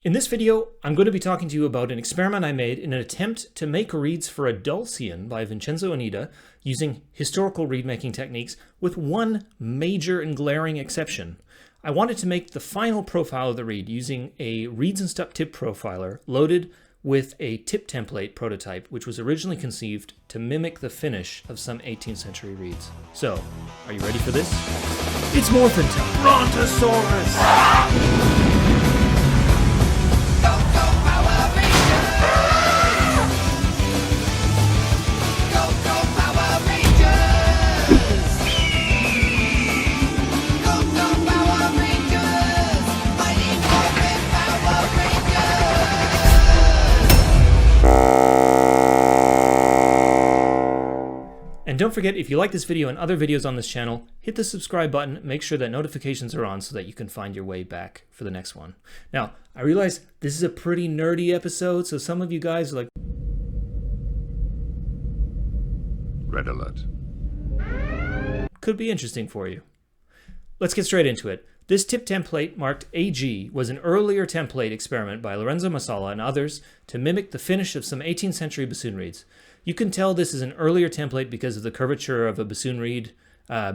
In this video, I'm going to be talking to you about an experiment I made in an attempt to make reeds for a Dulcian by Vincenzo Anita using historical reed-making techniques, with one major and glaring exception. I wanted to make the final profile of the reed using a Reeds and Stuff tip profiler loaded with a tip template prototype, which was originally conceived to mimic the finish of some 18th century reeds. So, are you ready for this? It's morphin' time! Brontosaurus! And don't forget, if you like this video and other videos on this channel, hit the subscribe button, make sure that notifications are on so that you can find your way back for the next one. Now, I realize this is a pretty nerdy episode, so some of you guys are like, Red alert. Could be interesting for you. Let's get straight into it. This tip template marked AG was an earlier template experiment by Lorenzo Masala and others to mimic the finish of some 18th century bassoon reeds. You can tell this is an earlier template because of the curvature of a bassoon reed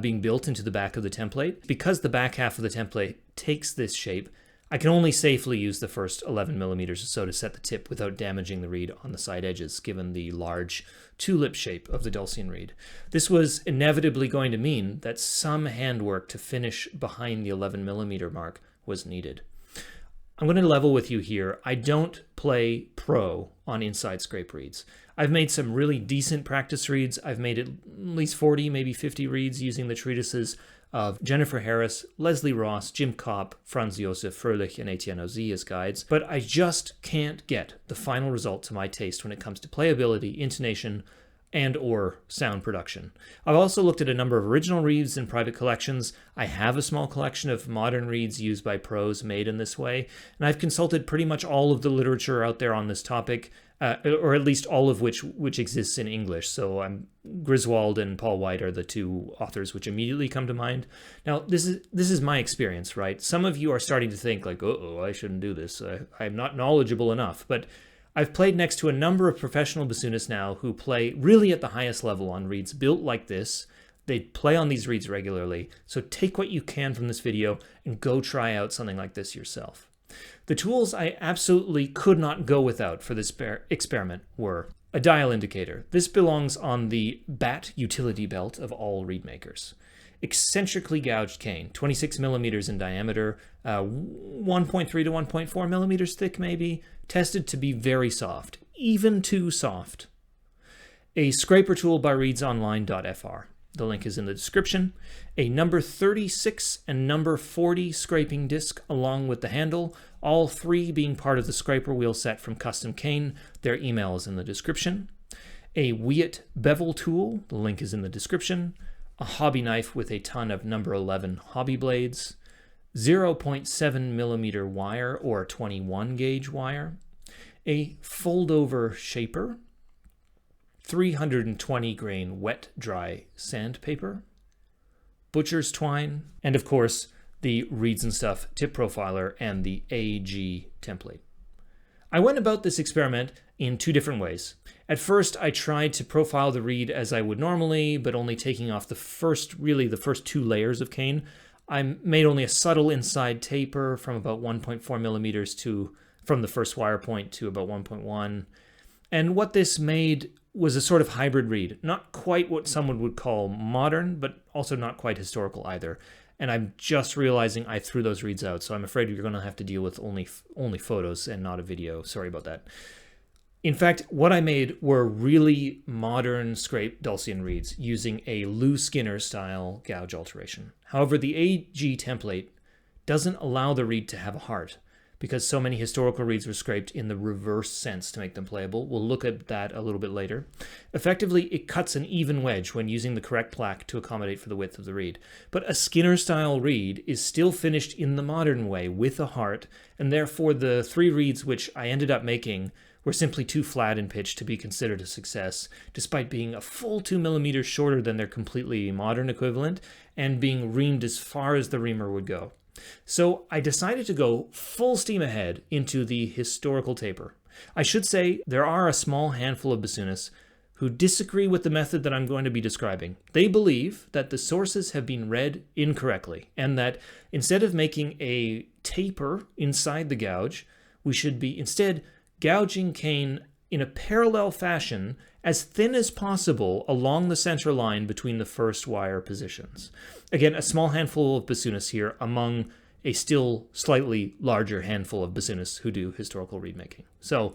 being built into the back of the template. Because the back half of the template takes this shape, I can only safely use the first 11 millimeters or so to set the tip without damaging the reed on the side edges, given the large tulip shape of the Dulcian reed. This was inevitably going to mean that some handwork to finish behind the 11 millimeter mark was needed. I'm going to level with you here. I don't play pro on inside scrape reeds. I've made some really decent practice reeds. I've made at least 40, maybe 50 reeds using the treatises of Jennifer Harris, Leslie Ross, Jim Kopp, Franz Josef Fröhlich, and Etienne Auzy as guides, but I just can't get the final result to my taste when it comes to playability, intonation, and or sound production. I've also looked at a number of original reeds in private collections. I have a small collection of modern reeds used by pros made in this way, and I've consulted pretty much all of the literature out there on this topic, or at least all of which exists in English. So Griswold and Paul Weait are the two authors which immediately come to mind. Now, this is my experience, right? Some of you are starting to think like, uh-oh, I shouldn't do this. I'm not knowledgeable enough, but I've played next to a number of professional bassoonists now who play really at the highest level on reeds built like this. They play on these reeds regularly, so take what you can from this video and go try out something like this yourself. The tools I absolutely could not go without for this experiment were a dial indicator. This belongs on the BAT utility belt of all reed makers. Eccentrically gouged cane, 26 millimeters in diameter, 1.3 to 1.4 millimeters thick maybe, tested to be very soft, even too soft. A scraper tool by reedsonline.fr. The link is in the description. A number 36 and number 40 scraping disc along with the handle, all three being part of the scraper wheel set from CustomCane. Their email is in the description. A Weait Bevel tool. The link is in the description. A hobby knife with a ton of number 11 hobby blades. 0.7 millimeter wire or 21 gauge wire. A fold-over shaper. 320 grain wet dry sandpaper, butcher's twine, and of course the Reeds and Stuff tip profiler and the AG template. I went about this experiment in two different ways. At first, I tried to profile the reed as I would normally, but only taking off the first two layers of cane. I made only a subtle inside taper from about 1.4 millimeters from the first wire point to about 1.1. And what this made was a sort of hybrid reed, not quite what someone would call modern, but also not quite historical either. And I'm just realizing I threw those reeds out, so I'm afraid you're going to have to deal with only photos and not a video. Sorry about that. In fact, what I made were really modern scraped Dulcian reeds using a Lou Skinner style gouge alteration. However, the AG template doesn't allow the reed to have a heart, because so many historical reeds were scraped in the reverse sense to make them playable. We'll look at that a little bit later. Effectively, it cuts an even wedge when using the correct plaque to accommodate for the width of the reed. But a Skinner-style reed is still finished in the modern way with a heart, and therefore the three reeds which I ended up making were simply too flat in pitch to be considered a success, despite being a full 2 millimeters shorter than their completely modern equivalent and being reamed as far as the reamer would go. So I decided to go full steam ahead into the historical taper. I should say there are a small handful of bassoonists who disagree with the method that I'm going to be describing. They believe that the sources have been read incorrectly, and that instead of making a taper inside the gouge, we should be instead gouging cane in a parallel fashion as thin as possible along the center line between the first wire positions. Again, a small handful of bassoonists here among a still slightly larger handful of bassoonists who do historical reed making. So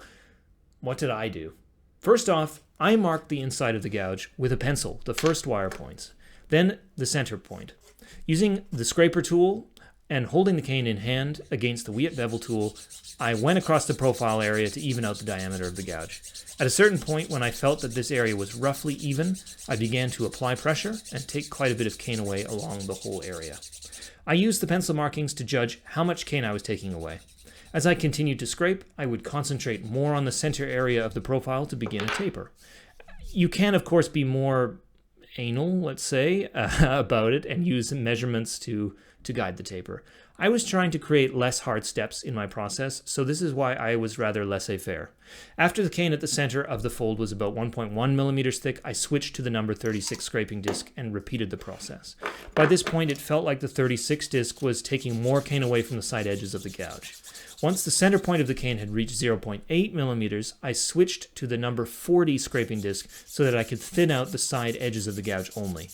what did I do? First off, I marked the inside of the gouge with a pencil, the first wire points, then the center point. Using the scraper tool and holding the cane in hand against the Weait bevel tool, I went across the profile area to even out the diameter of the gouge. At a certain point, when I felt that this area was roughly even, I began to apply pressure and take quite a bit of cane away along the whole area. I used the pencil markings to judge how much cane I was taking away. As I continued to scrape, I would concentrate more on the center area of the profile to begin a taper. You can, of course, be more anal, let's say, about it and use measurements to guide the taper. I was trying to create less hard steps in my process, so this is why I was rather laissez-faire. After the cane at the center of the fold was about 1.1 millimeters thick, I switched to the number 36 scraping disc and repeated the process. By this point, it felt like the 36 disc was taking more cane away from the side edges of the gouge. Once the center point of the cane had reached 0.8 millimeters, I switched to the number 40 scraping disc so that I could thin out the side edges of the gouge only.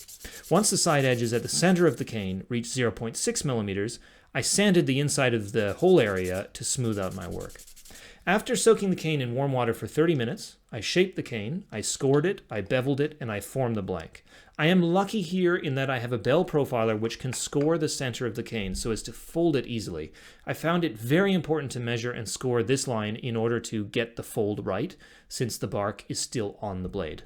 Once the side edges at the center of the cane reached 0.6 millimeters, I sanded the inside of the whole area to smooth out my work. After soaking the cane in warm water for 30 minutes, I shaped the cane, I scored it, I beveled it, and I formed the blank. I am lucky here in that I have a bell profiler which can score the center of the cane so as to fold it easily. I found it very important to measure and score this line in order to get the fold right, since the bark is still on the blade.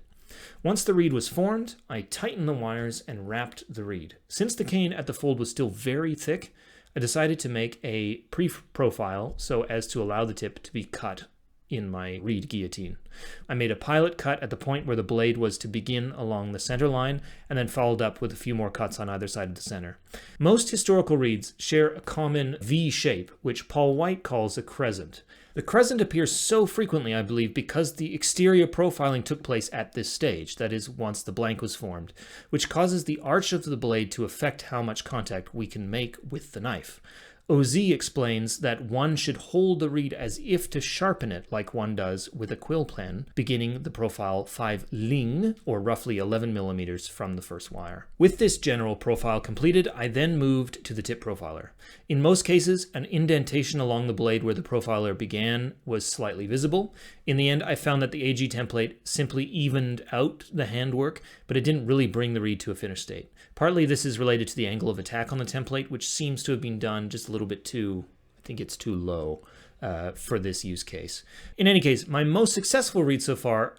Once the reed was formed, I tightened the wires and wrapped the reed. Since the cane at the fold was still very thick, I decided to make a pre-profile so as to allow the tip to be cut in my reed guillotine. I made a pilot cut at the point where the blade was to begin along the center line and then followed up with a few more cuts on either side of the center. Most historical reeds share a common V shape, which Paul Weait calls a crescent. The crescent appears so frequently, I believe, because the exterior profiling took place at this stage, that is, once the blank was formed, which causes the arch of the blade to affect how much contact we can make with the knife. OZ explains that one should hold the reed as if to sharpen it like one does with a quill pen, beginning the profile 5 ling, or roughly 11 millimeters from the first wire. With this general profile completed, I then moved to the tip profiler. In most cases, an indentation along the blade where the profiler began was slightly visible. In the end, I found that the AG template simply evened out the handwork, but it didn't really bring the reed to a finished state. Partly this is related to the angle of attack on the template, which seems to have been done just a little bit too, I think it's too low for this use case. In any case, my most successful reads so far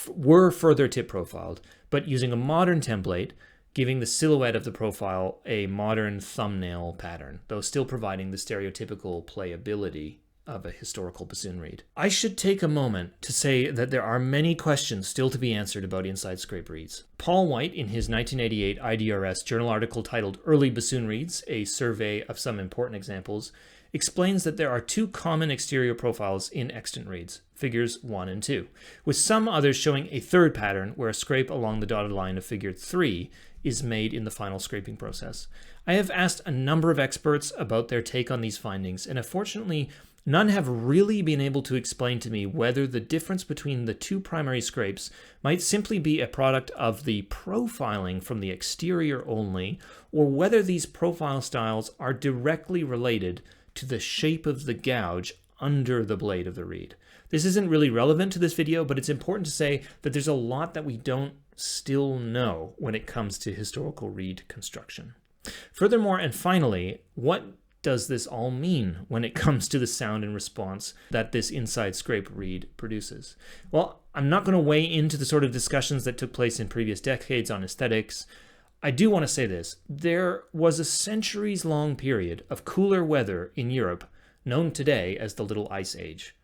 were further tip profiled, but using a modern template, giving the silhouette of the profile a modern thumbnail pattern, though still providing the stereotypical playability of a historical bassoon reed. I should take a moment to say that there are many questions still to be answered about inside scrape reeds. Paul Weait, in his 1988 IDRS journal article titled Early Bassoon Reeds, a survey of some important examples, explains that there are two common exterior profiles in extant reeds, figures 1 and 2, with some others showing a third pattern where a scrape along the dotted line of figure 3 is made in the final scraping process. I have asked a number of experts about their take on these findings, and unfortunately, none have really been able to explain to me whether the difference between the two primary scrapes might simply be a product of the profiling from the exterior only, or whether these profile styles are directly related to the shape of the gouge under the blade of the reed. This isn't really relevant to this video, but it's important to say that there's a lot that we don't still know when it comes to historical reed construction. Furthermore, and finally, what does this all mean when it comes to the sound and response that this inside scrape reed produces? Well, I'm not going to weigh into the sort of discussions that took place in previous decades on aesthetics. I do want to say this. There was a centuries-long period of cooler weather in Europe, known today as the Little Ice Age.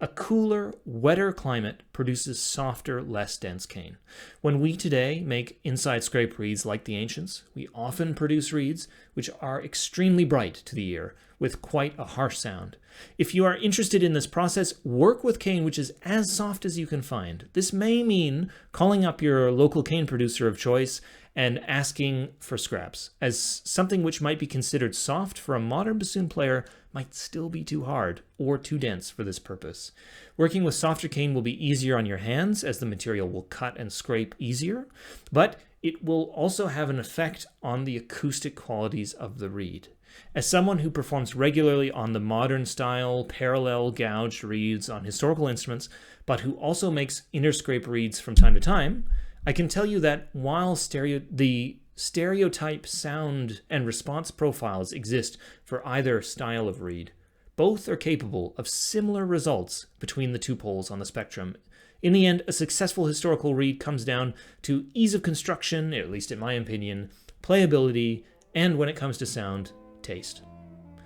A cooler, wetter climate produces softer, less dense cane. When we today make inside scrape reeds like the ancients, we often produce reeds which are extremely bright to the ear, with quite a harsh sound. If you are interested in this process, work with cane which is as soft as you can find. This may mean calling up your local cane producer of choice and asking for scraps, as something which might be considered soft for a modern bassoon player might still be too hard or too dense for this purpose. Working with softer cane will be easier on your hands, as the material will cut and scrape easier, but it will also have an effect on the acoustic qualities of the reed. As someone who performs regularly on the modern style parallel gouged reeds on historical instruments, but who also makes interscrape reeds from time to time, I can tell you that while the stereotype sound and response profiles exist for either style of reed, both are capable of similar results between the two poles on the spectrum. In the end, a successful historical reed comes down to ease of construction, at least in my opinion, playability, and when it comes to sound, taste.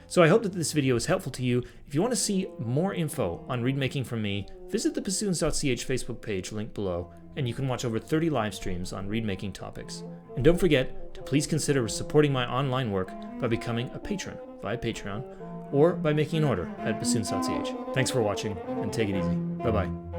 So I hope that this video is helpful to you. If you want to see more info on reed making from me, visit the bassoons.ch Facebook page linked below, and you can watch over 30 live streams on reed making topics. And don't forget to please consider supporting my online work by becoming a patron via Patreon or by making an order at bassoons.ch. Thanks for watching, and take it easy. Bye-bye.